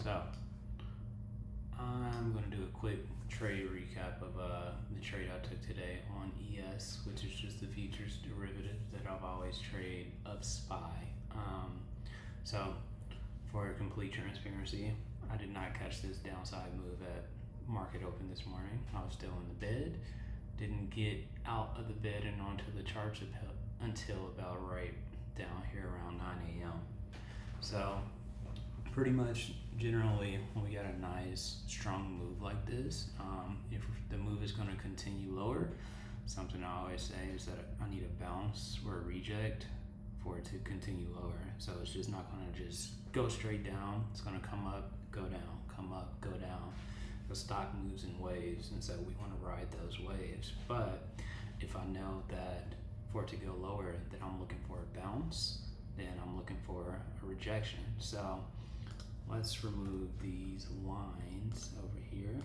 So I'm going to do a quick trade recap of the trade I took today on ES, which is just the futures derivative that I've always traded of SPY. So for complete transparency, I did not catch this downside move at market open this morning. I was still in the bed, didn't get out of the bed and onto the charts until about right down here around 9 a.m. So pretty much generally when we got a nice strong move like this, if the move is going to continue lower, something I always say is that I need a bounce or a reject for it to continue lower. So it's just not going to just go straight down. It's going to come up, go down, come up, go down. The stock moves in waves, and so we want to ride those waves. But if I know that for it to go lower, that I'm looking for a bounce, then I'm looking for a rejection. So let's remove these lines over here.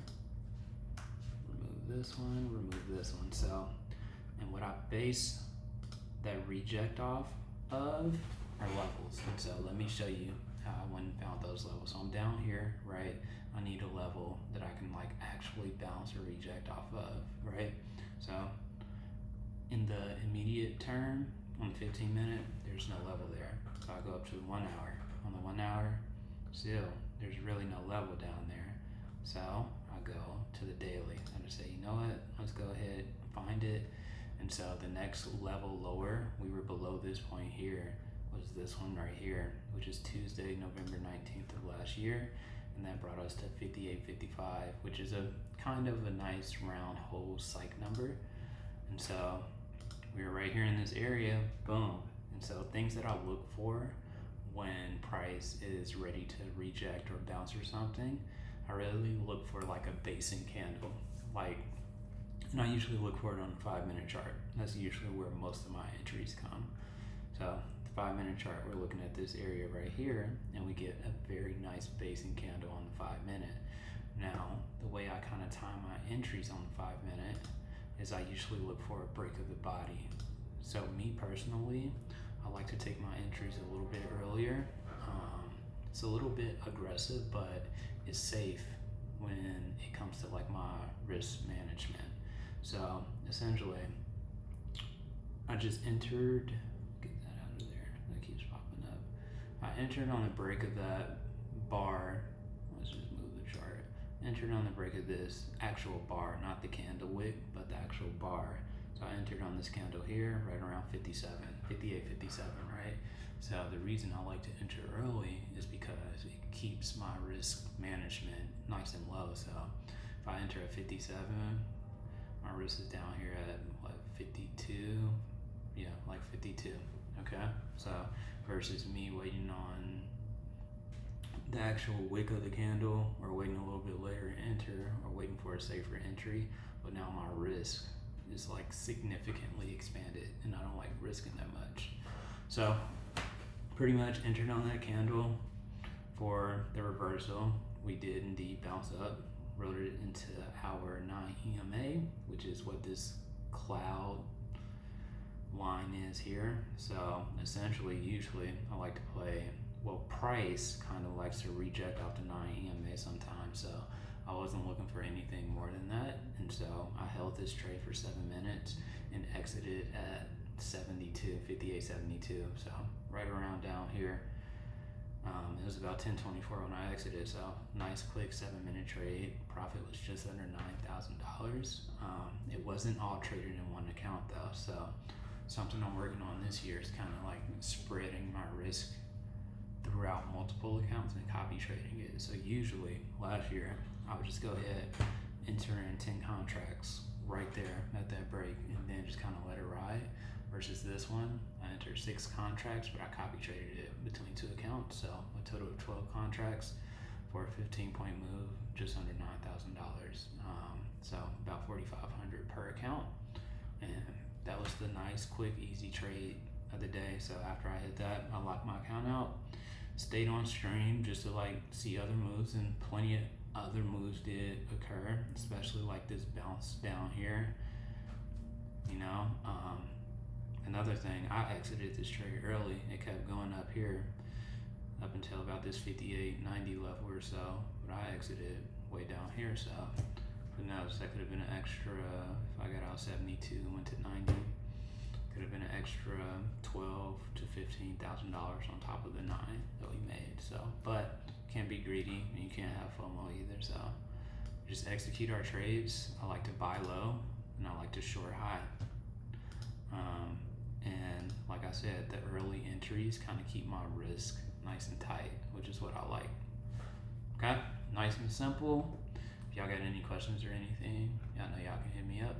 Remove this one, remove this one. So, and what I base that reject off of are levels. And so let me show you how I went and found those levels. So I'm down here, right? I need a level that I can like actually bounce or reject off of, right? So in the immediate term, on the 15 minute, there's no level there. So I go up to the 1 hour. On the 1 hour, still, there's really no level down there. So I go to the daily and I say, you know what, let's go ahead, find it. And so the next level lower, we were below this point here, was this one right here, which is Tuesday, November 19th of last year. And that brought us to 58.55, which is a kind of a nice round whole psych number. And so we were right here in this area, boom. And so things that I look for when price is ready to reject or bounce or something, I really look for like a basing candle. And I usually look for it on the 5-minute chart. That's usually where most of my entries come. So the 5-minute chart, we're looking at this area right here, and we get a very nice basing candle on the 5-minute. Now, the way I kind of time my entries on the 5-minute is I usually look for a break of the body. So me personally, I like to take my entries a little bit earlier. It's a little bit aggressive, but it's safe when it comes to like my risk management. So essentially, I just entered, get that out of there, that keeps popping up. I entered on the break of that bar. Let's just move the chart. Entered on the break of this actual bar, not the candle wick, but the actual bar. So I entered on this candle here, right around 58.57, right? So the reason I like to enter early is because it keeps my risk management nice and low. So if I enter at 57, my risk is down here at what, 52? Yeah, like 52, okay? So versus me waiting on the actual wick of the candle, or waiting a little bit later to enter, or waiting for a safer entry, but now my risk is like significantly expanded and I don't like risking that much. So pretty much entered on that candle for the reversal. We did indeed bounce up, wrote it into our 9 EMA, which is what this cloud line is here. So essentially, usually I like to play, well, price kind of likes to reject off the 9 EMA sometimes. So I wasn't looking for anything more than that. And so I held this trade for 7 minutes and exited at 58.72. So right around down here. It was about 10:24 when I exited, so nice quick 7-minute trade. Profit was just under $9,000. It wasn't all traded in one account though, so something I'm working on this year is kind of like spreading my risk throughout multiple accounts and copy trading it. So usually last year I would just go ahead, enter in 10 contracts right there at that break, and then just kind of let it ride. Versus this one, I entered 6 contracts, but I copy traded it between 2 accounts. So a total of 12 contracts for a 15-point move, just under $9,000. So about $4,500 per account. And that was the nice, quick, easy trade of the day. So after I hit that, I locked my account out, stayed on stream just to like see other moves, and plenty of other moves did occur, especially like this bounce down here, you know. Another thing, I exited this trade early. It kept going up here. up until about this 58, 90 level or so, but I exited way down here, so who knows, that could have been an extra, if I got out 72 and went to 90, could have been an extra $12 to $15,000 on top of the 9 that we made. So, but can't be greedy and you can't have FOMO either, so just execute our trades. I like to buy low and I like to short high. And like I said, the early entries kind of keep my risk nice and tight, which is what I like. Okay, nice and simple. If y'all got any questions or anything, y'all know y'all can hit me up.